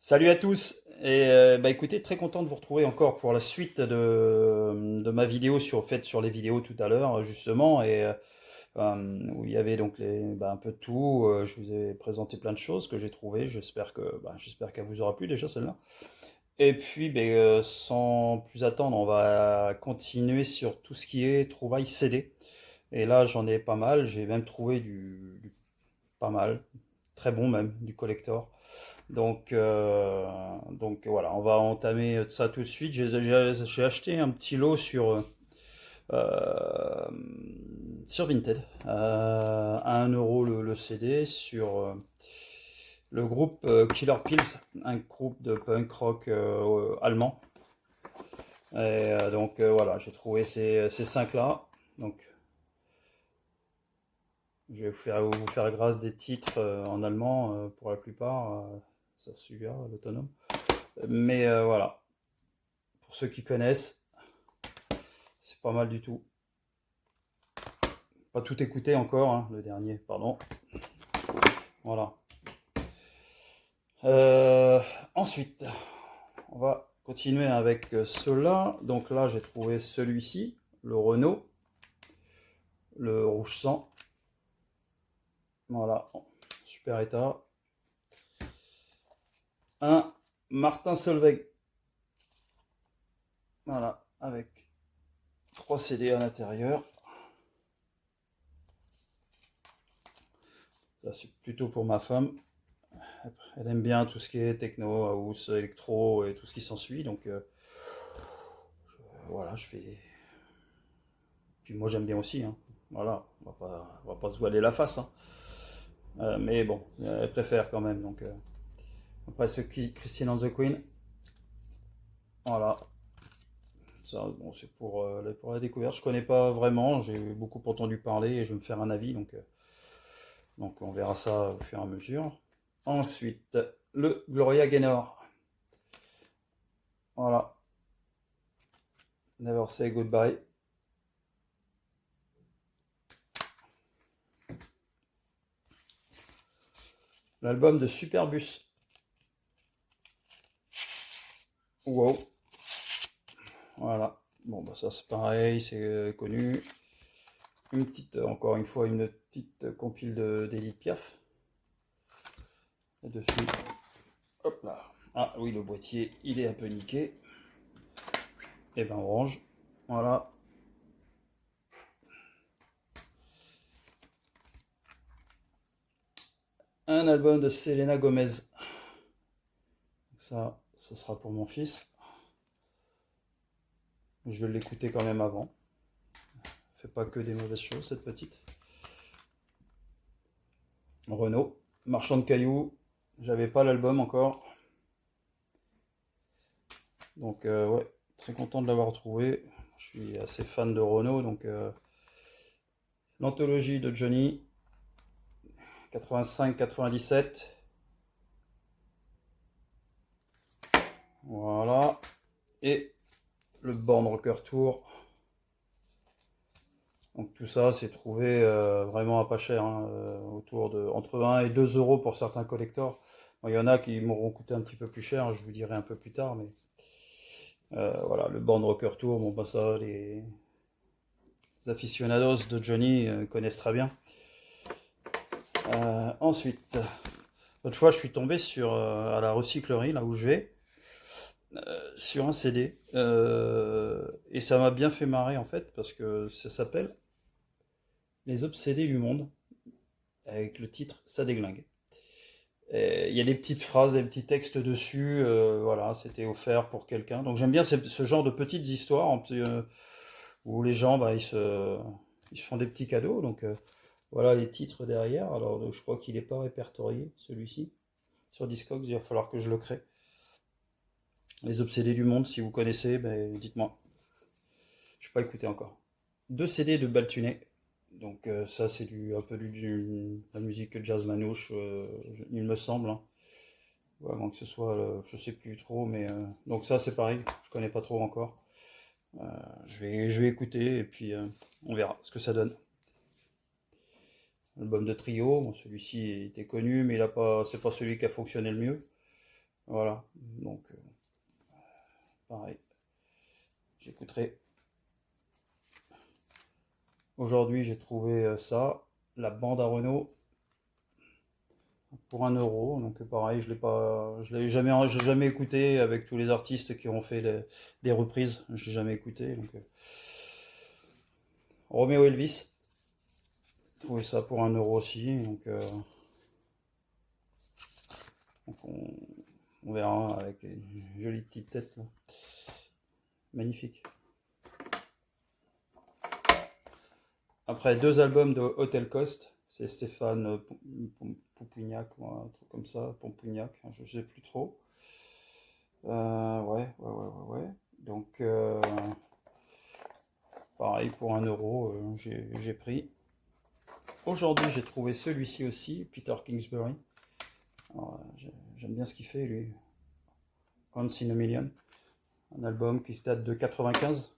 Salut à tous et bah écoutez, très content de vous retrouver encore pour la suite de ma vidéo sur les vidéos tout à l'heure justement où il y avait donc un peu de tout. Je vous ai présenté plein de choses que j'ai trouvées. J'espère qu'elle vous aura plu déjà celle-là. Et puis sans plus attendre, on va continuer sur tout ce qui est trouvailles CD. Et là j'en ai pas mal. J'ai même trouvé du pas mal, très bon même, du collector. Donc voilà, on va entamer ça tout de suite. J'ai acheté un petit lot euh, sur Vinted, à 1 € le CD, sur le groupe Killer Pills, un groupe de punk rock allemand. Voilà, j'ai trouvé ces 5 là. Donc je vais vous faire grâce des titres en allemand pour la plupart, ça suivra l'autonome. Mais voilà, pour ceux qui connaissent, c'est pas mal du tout. Pas tout écouté encore, hein, le dernier, pardon. Voilà. Euh, Ensuite, on va continuer avec ceux-là. Donc là, j'ai trouvé celui-ci, le Renault, le rouge sang. Voilà, super état. Un Martin Solveig. Voilà, avec 3 CD à l'intérieur. Ça, c'est plutôt pour ma femme. Elle aime bien tout ce qui est techno, house, électro et tout ce qui s'ensuit. Voilà, je fais. Puis moi j'aime bien aussi, hein. Voilà, on va pas se voiler la face, hein. Mais bon, elle préfère quand même. Après ce qui Christine and the Queen, voilà. Ça, bon, c'est pour la découverte. Je connais pas vraiment, j'ai beaucoup entendu parler et je vais me faire un avis. Donc on verra ça au fur et à mesure. Ensuite, le Gloria Gaynor. Voilà. Never Say Goodbye. L'album de Superbus. Wow. Voilà. Bon, bah ça c'est pareil, c'est connu. Encore une fois, une petite compile d'Edith Piaf. Là-dessus. Hop là. Ah oui, le boîtier, il est un peu niqué. Et ben on range. Voilà. Un album de Selena Gomez. Ça, ce sera pour mon fils. Je vais l'écouter quand même avant. Fait pas que des mauvaises choses, cette petite. Renault. Marchand de cailloux. J'avais pas l'album encore. Ouais, très content de l'avoir retrouvé. Je suis assez fan de Renault, l'anthologie de Johnny, 85-97. Voilà. Et le Born Rocker Tour. Donc tout ça, c'est trouvé vraiment à pas cher, hein, autour de entre 1 et 2 € pour certains collectors. Bon, il y en a qui m'auront coûté un petit peu plus cher, je vous dirai un peu plus tard, mais voilà, le Born Rocker Tour, bon bah ça, les aficionados de Johnny connaissent très bien. Ensuite, l'autre fois, je suis tombé à la recyclerie, là où je vais, sur un CD. Et ça m'a bien fait marrer, en fait, parce que ça s'appelle Les Obsédés du Monde, avec le titre Ça déglingue. Il y a des petites phrases, des petits textes dessus. Voilà, c'était offert pour quelqu'un. Donc j'aime bien ce genre de petites histoires où les gens, ils se font des petits cadeaux. Voilà les titres derrière. Alors je crois qu'il n'est pas répertorié, celui-ci. Sur Discogs, il va falloir que je le crée. Les Obsédés du Monde, si vous connaissez, ben, dites-moi. Je n'ai pas écouté encore. 2 CD de Baltuné. Ça, c'est un peu la musique jazz manouche, il me semble, hein. Avant que ce soit, je sais plus trop, mais donc ça, c'est pareil. Je connais pas trop encore. Je vais écouter et puis on verra ce que ça donne. Album de trio. Bon, celui-ci était connu, mais c'est pas celui qui a fonctionné le mieux. Voilà, donc pareil, j'écouterai. Aujourd'hui, j'ai trouvé ça, la bande à Renault, pour 1 euro. Donc pareil, je l'ai jamais, j'ai jamais écouté avec tous les artistes qui ont fait des reprises. Je l'ai jamais écouté. Donc Romeo Elvis, j'ai trouvé ça pour 1 euro aussi. Donc on verra avec une jolie petite tête là. Magnifique. Après 2 albums de Hotel Cost, c'est Stéphane Pompignac, ou un truc comme ça, Pompignac, hein, je sais plus trop. Ouais. Donc, pareil, pour 1 euro, j'ai pris. Aujourd'hui, j'ai trouvé celui-ci aussi, Peter Kingsbury. J'aime bien ce qu'il fait, lui. Once in a Million. Un album qui se date de 95.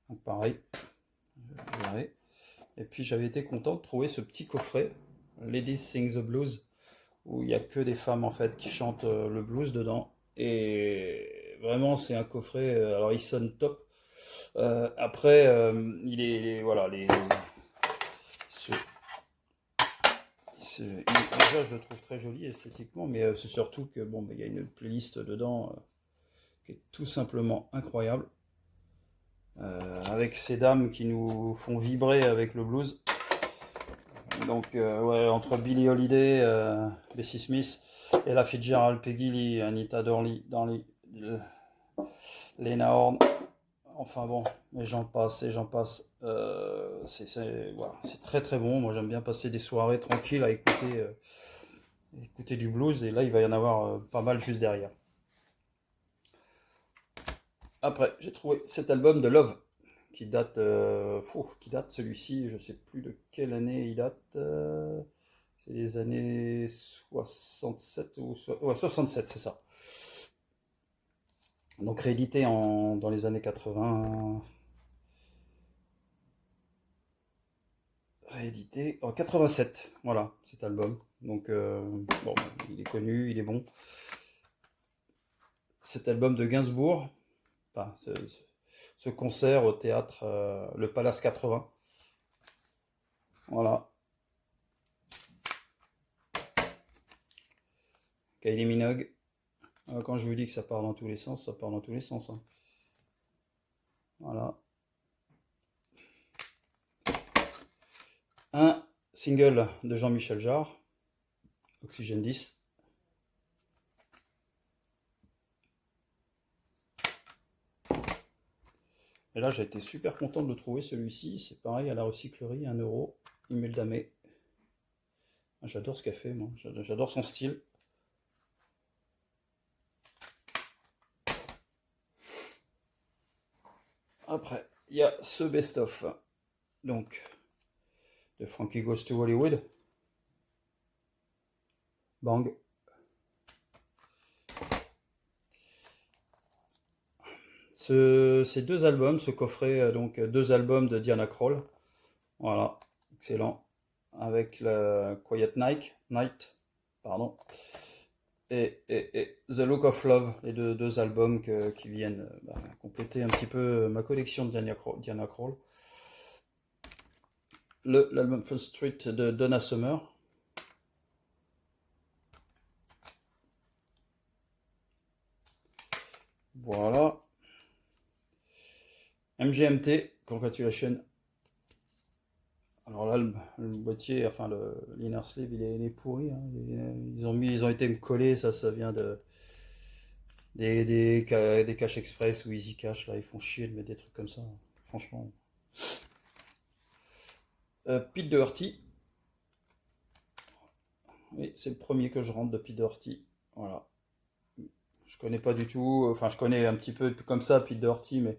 Donc, pareil, je verrai. Et puis, j'avais été content de trouver ce petit coffret, Ladies Sing the Blues, où il n'y a que des femmes en fait qui chantent le blues dedans. Et vraiment, c'est un coffret. Alors, il sonne top. Après, voilà, déjà, je le trouve très joli esthétiquement, mais c'est surtout que bon, il y a une playlist dedans qui est tout simplement incroyable, avec ces dames qui nous font vibrer avec le blues. Donc, ouais, entre Billie Holiday, Bessie Smith, Ella Fitzgerald, Peggy Lee, Anita Dorley, Lena Horne, enfin bon, et j'en passe, et j'en passe. Voilà, c'est très très bon. Moi, j'aime bien passer des soirées tranquilles à écouter du blues, et là, il va y en avoir pas mal juste derrière. Après, j'ai trouvé cet album de Love, qui date celui-ci, je sais plus de quelle année il date. C'est les années 67 ouais, 67, c'est ça. Donc réédité dans les années 80. Réédité en 87, voilà, cet album. Donc, bon, il est connu, il est bon. Cet album de Gainsbourg, enfin, ce concert au théâtre Le Palace 80. Voilà. Kylie Minogue. Quand je vous dis que ça part dans tous les sens, ça part dans tous les sens, hein. Voilà. Un single de Jean-Michel Jarre, Oxygène 10. Et là, j'ai été super content de le trouver, celui-ci. C'est pareil, à la recyclerie, 1 euro. Emile Damé. J'adore ce qu'elle fait, moi. J'adore son style. Après, il y a ce best-of. Donc, de Frankie Goes to Hollywood. Bang. Ces 2 albums, ce coffret, donc 2 albums de Diana Krall. Voilà, excellent. Avec la Quiet Night, pardon. Et The Look of Love, les deux albums qui viennent compléter un petit peu ma collection de Diana Krall. L'album First Street de Donna Summer. Voilà. MGMT, Congratulations. Alors là, le boîtier, enfin l'inner sleeve, il est pourri, hein. Ils ont été me coller, ça vient des Cash Express ou Easy Cash, là, ils font chier de mettre des trucs comme ça, franchement. Pete Doherty. Oui, c'est le premier que je rentre de Pete Doherty. Voilà. Je connais pas du tout, enfin je connais un petit peu comme ça Pete Doherty, mais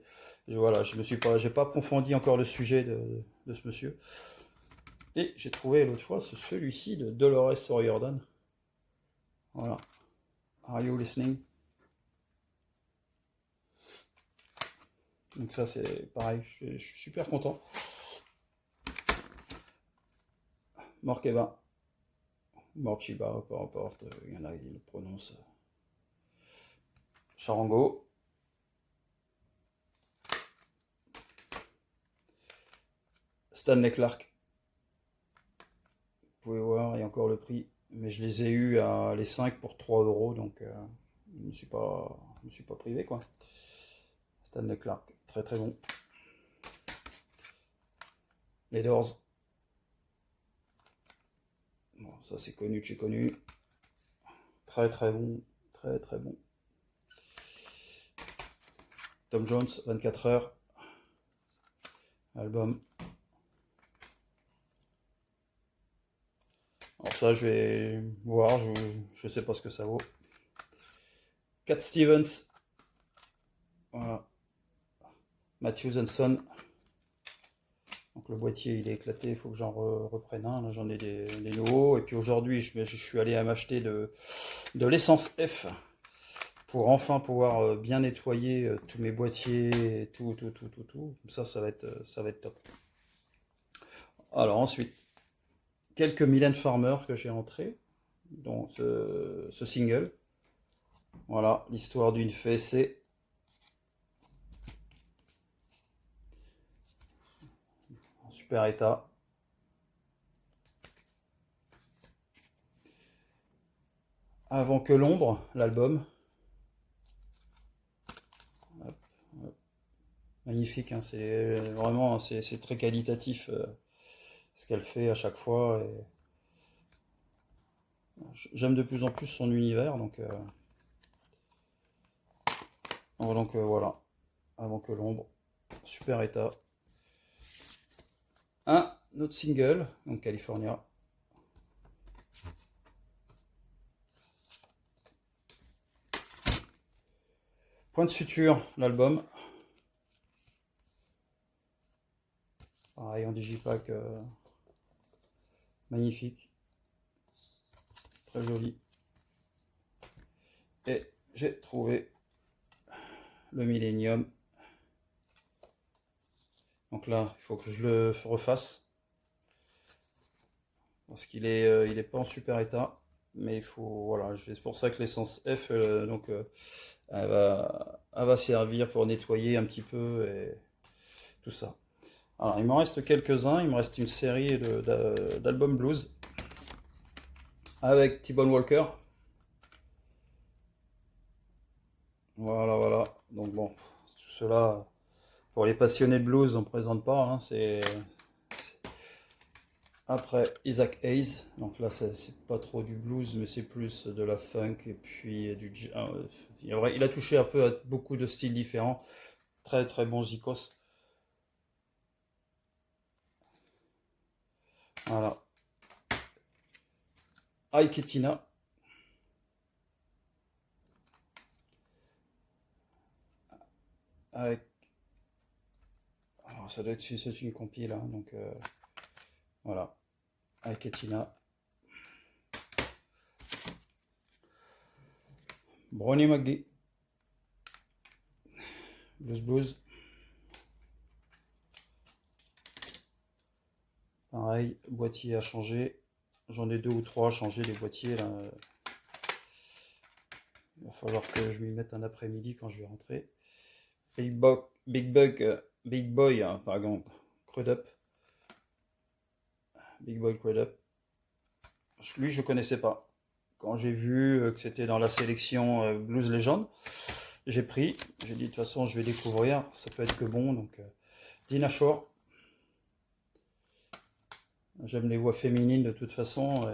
voilà, j'ai pas approfondi encore le sujet de ce monsieur. Et j'ai trouvé l'autre fois celui-ci de Dolores O'Riordan. Voilà. Are you listening? Donc ça c'est pareil, je suis super content. Morkeva. Morchiba, peu importe, il y en a, ils le prononcent. Charango. Stanley Clark. Vous pouvez voir, il y a encore le prix. Mais je les ai eus à les 5 pour 3 euros, donc je ne me suis pas privé, quoi. Stanley Clark, très très bon. Les Doors. Bon, ça c'est connu de chez connu. Très très bon, très très bon. Tom Jones, 24 heures. Album. Alors ça je vais voir, je sais pas ce que ça vaut. Cat Stevens. Voilà. Matthews & Son. Donc le boîtier il est éclaté, il faut que j'en reprenne un. Là j'en ai des nouveaux. Et puis aujourd'hui je suis allé à m'acheter de l'essence F pour enfin pouvoir bien nettoyer tous mes boîtiers, tout. Comme ça va être top. Alors ensuite, quelques Mylène Farmer que j'ai rentrés, dont ce single. Voilà, l'histoire d'une fessée. En super état. Avant que l'ombre, l'album. Magnifique, hein, c'est vraiment c'est très qualitatif ce qu'elle fait à chaque fois. Et j'aime de plus en plus son univers, donc voilà. Avant que l'ombre, super état. Un autre single, donc California. Point de suture, l'album. Pareil en digipack, magnifique, très joli. Et j'ai trouvé le Millennium. Donc là, il faut que je le refasse parce qu'il est, il est pas en super état. Mais il faut, voilà, c'est pour ça que l'essence F, elle va servir pour nettoyer un petit peu et tout ça. Alors, il m'en reste quelques-uns. Il me reste une série d'albums blues avec T-Bone Walker. Voilà. Donc bon, tout cela, pour les passionnés de blues, on ne présente pas. Hein, après, Isaac Hayes. Donc là, c'est pas trop du blues, mais c'est plus de la funk et puis il a touché un peu à beaucoup de styles différents. Très très bon zikos. Voilà. Aiketina. Avec... Alors, ça doit être c'est une compile, hein, donc voilà. Aiketina. Brownie McGee. Blues. Pareil, boîtier à changer. J'en ai 2 ou 3 à changer les boîtiers là. Il va falloir que je m'y mette un après-midi quand je vais rentrer. Big Boy, hein, pardon, Crud Up. Big Boy Crud Up. Lui, je connaissais pas. Quand j'ai vu que c'était dans la sélection Blues Legend, j'ai pris. J'ai dit de toute façon, je vais découvrir. Ça peut être que bon. Donc, Dinah Shore. J'aime les voix féminines de toute façon.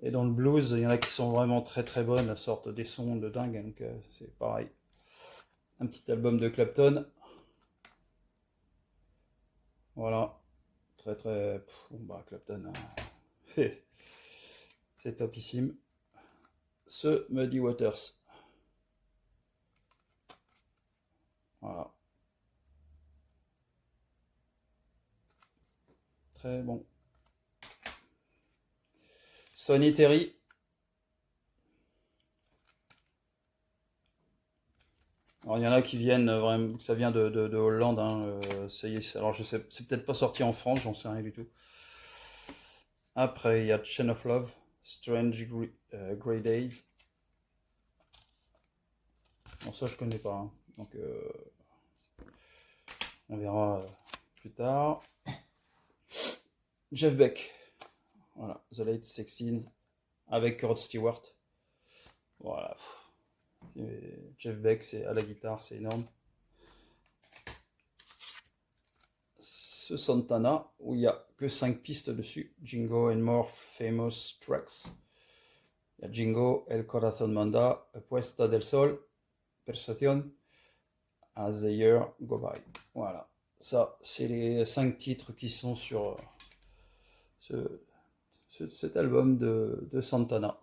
Et dans le blues, il y en a qui sont vraiment très très bonnes, la sorte des sons de dingue. Donc, c'est pareil. Un petit album de Clapton. Voilà. Très très. Bon, bah, Clapton. Hein. C'est topissime. Ce Muddy Waters. Voilà. Très bon. Sonny Terry. Alors il y en a qui viennent vraiment, ça vient de Hollande. Hein, alors je sais, c'est peut-être pas sorti en France, j'en sais rien du tout. Après, il y a Chain of Love, Strange Grey Days. Bon, ça, je connais pas. Hein. Donc, on verra plus tard. Jeff Beck. Voilà, The Late 16 avec Rod Stewart. Voilà. Jeff Beck, c'est à la guitare, c'est énorme. Ce Santana, où il n'y a que 5 pistes dessus. Jingo and More Famous Tracks. Il y a Jingo, El Corazón Manda, Puesta del Sol, Persuasión, As the Year Go By. Voilà. Ça, c'est les 5 titres qui sont sur cet album de Santana.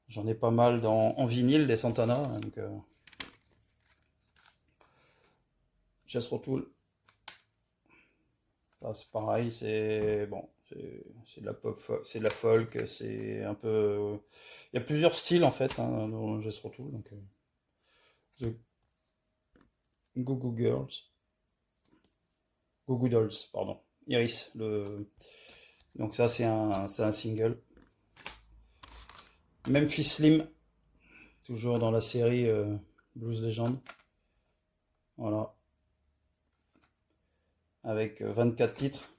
J'en ai pas mal en vinyle des Santana. Donc, Jethro Tull. C'est pareil, c'est bon, c'est de la pop, c'est de la folk, c'est un peu. Il y a plusieurs styles en fait hein, dans Jethro Tull. Donc, The Goo Goo Girls, Goo Goo Dolls, pardon. Iris, donc ça c'est un single. Memphis Slim, toujours dans la série Blues Legend. Voilà. Avec 24 titres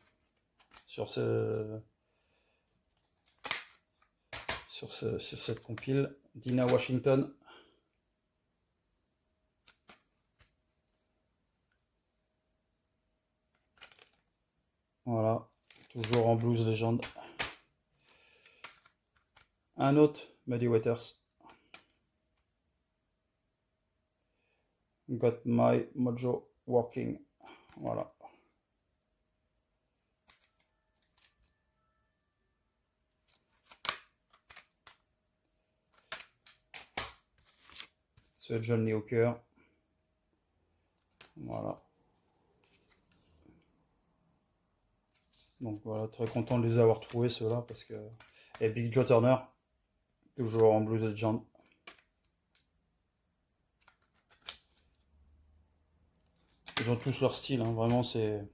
sur cette compile. Dina Washington. Voilà, toujours en Blues Legend. Un autre, Muddy Waters. Got My Mojo Working. Voilà. Ce John Lee Hooker. Voilà. Donc voilà, très content de les avoir trouvés ceux-là parce que. Et Big Joe Turner, toujours en Blues Legend. Ils ont tous leur style, hein. Vraiment c'est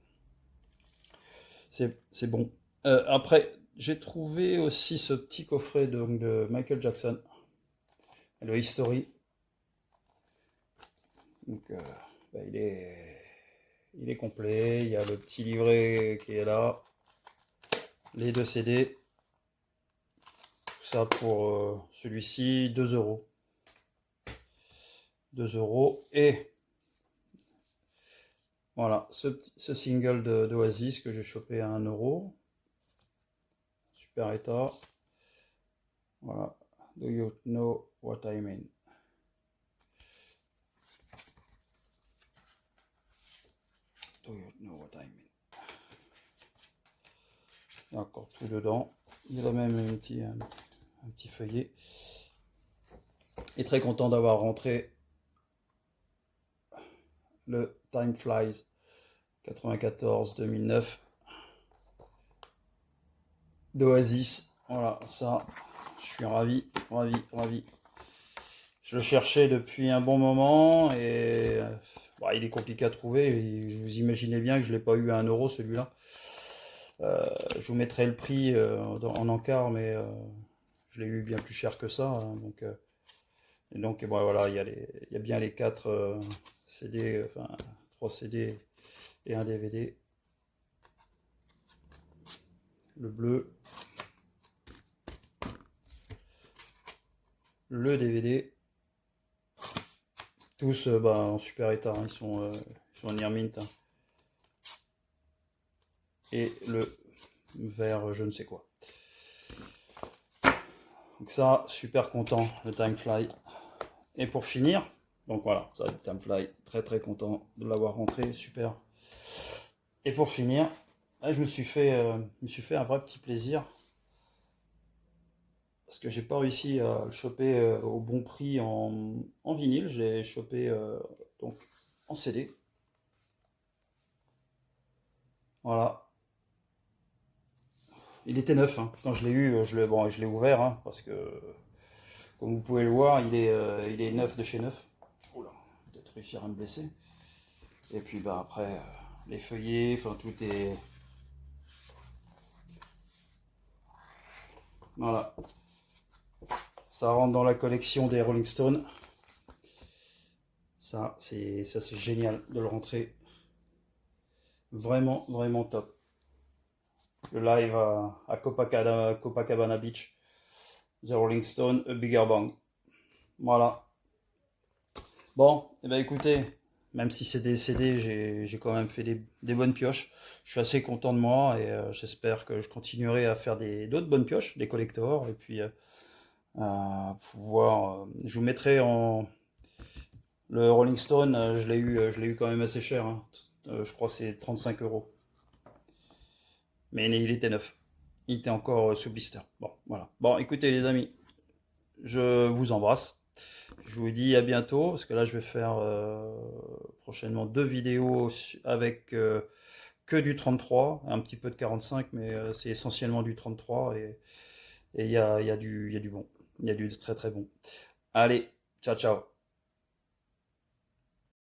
bon. Après, j'ai trouvé aussi ce petit coffret de Michael Jackson, le History. Donc, bah, il est complet. Il y a le petit livret qui est là, les 2 CD. Tout ça pour celui-ci, 2 euros. 2 euros. Et voilà, ce single d'Oasis que j'ai chopé à 1 euro. Super état. Voilà. Do you know what I mean? Do you know what I mean? Il y a encore tout dedans. Il y a même un petit feuillet. Et très content d'avoir rentré le Time Flies 94-2009 d'Oasis. Voilà, ça, je suis ravi. Je le cherchais depuis un bon moment et bah, il est compliqué à trouver. Et vous imaginez bien que je ne l'ai pas eu à 1 euro celui-là. Je vous mettrai le prix en encart, mais je l'ai eu bien plus cher que ça. Hein, donc bon, voilà, il y a bien les 4 CD, enfin 3 CD et un DVD. Le bleu, le DVD, tous bah, en super état, hein, ils sont en near mint. Hein. Et le vert, je ne sais quoi. Donc ça, super content, le Time Fly. Et pour finir, donc voilà, ça, le Time Fly, très content de l'avoir rentré, super. Et pour finir, là, je me suis fait un vrai petit plaisir. Parce que j'ai pas réussi à le choper au bon prix en vinyle. J'ai chopé donc en CD. Voilà. Il était neuf. Hein. Quand je l'ai eu, je l'ai ouvert. Hein, parce que, comme vous pouvez le voir, il est neuf de chez neuf. Oula, peut-être réussir à me blesser. Et puis bah, après, les feuillets, enfin tout est Voilà. Ça rentre dans la collection des Rolling Stones. Ça, c'est génial de le rentrer. Vraiment, vraiment top. Le live à Copacabana Beach. The Rolling Stone, A Bigger Bang. Voilà. Bon, et ben écoutez, même si c'est des CD, j'ai quand même fait des bonnes pioches. Je suis assez content de moi et j'espère que je continuerai à faire d'autres bonnes pioches, des collectors. Et puis, à pouvoir. Je vous mettrai en. Le Rolling Stone, je l'ai eu quand même assez cher, hein. Je crois que c'est 35 euros. Mais il était neuf. Il était encore sous blister. Bon, voilà. Bon, écoutez les amis, je vous embrasse. Je vous dis à bientôt, parce que là je vais faire prochainement 2 vidéos avec que du 33, un petit peu de 45, mais c'est essentiellement du 33 et il y a du bon. Il y a du très très bon. Allez, ciao ciao.